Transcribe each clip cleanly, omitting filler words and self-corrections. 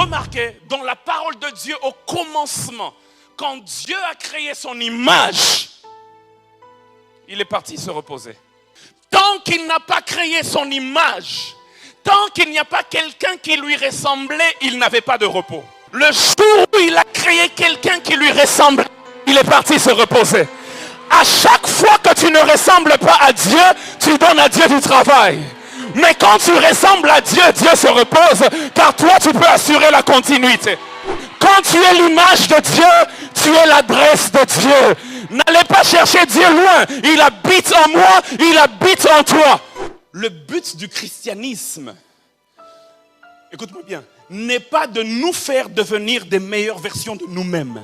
remarquez, dans la parole de Dieu au commencement, quand Dieu a créé son image, il est parti se reposer. Tant qu'il n'a pas créé son image, tant qu'il n'y a pas quelqu'un qui lui ressemblait, il n'avait pas de repos. Le jour où il a créé quelqu'un qui lui ressemble, il est parti se reposer. À chaque fois que tu ne ressembles pas à Dieu, tu donnes à Dieu du travail. Mais quand tu ressembles à Dieu, Dieu se repose, car toi tu peux assurer la continuité. Quand tu es l'image de Dieu, tu es l'adresse de Dieu. N'allez pas chercher Dieu loin. Il habite en moi, il habite en toi. Le but du christianisme, écoute-moi bien, n'est pas de nous faire devenir des meilleures versions de nous-mêmes.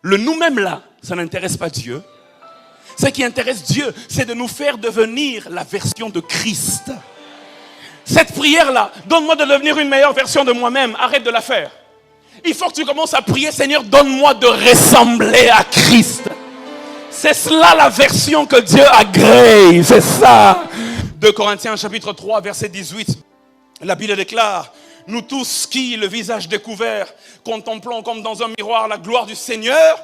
Le nous-mêmes là, ça n'intéresse pas Dieu. Ce qui intéresse Dieu, c'est de nous faire devenir la version de Christ. Cette prière-là, donne-moi de devenir une meilleure version de moi-même, arrête de la faire. Il faut que tu commences à prier, Seigneur, donne-moi de ressembler à Christ. C'est cela la version que Dieu agrée, c'est ça. 2 Corinthiens chapitre 3, verset 18, la Bible déclare, nous tous qui, le visage découvert, contemplons comme dans un miroir la gloire du Seigneur,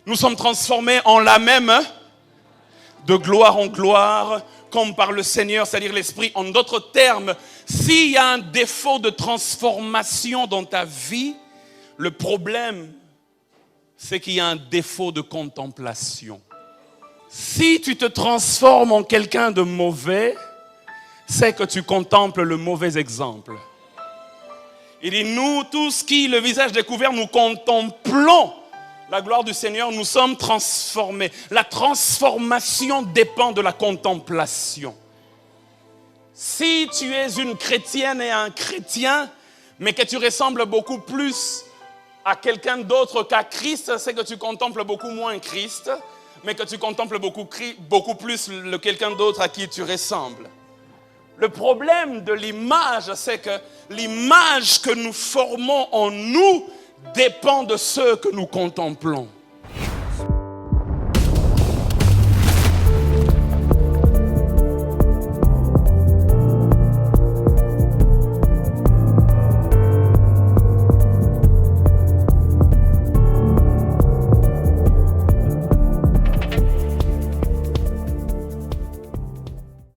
nous sommes transformés en la même, de gloire en gloire, comme par le Seigneur, c'est-à-dire l'Esprit. En d'autres termes, s'il y a un défaut de transformation dans ta vie, le problème, c'est qu'il y a un défaut de contemplation. Si tu te transformes en quelqu'un de mauvais, c'est que tu contemples le mauvais exemple. Il dit, nous tous qui, le visage découvert, nous contemplons la gloire du Seigneur, nous sommes transformés. La transformation dépend de la contemplation. Si tu es une chrétienne et un chrétien, mais que tu ressembles beaucoup plus à quelqu'un d'autre qu'à Christ, c'est que tu contemples beaucoup moins Christ, mais que tu contemples beaucoup plus le quelqu'un d'autre à qui tu ressembles. Le problème de l'image, c'est que l'image que nous formons en nous dépend de ce que nous contemplons.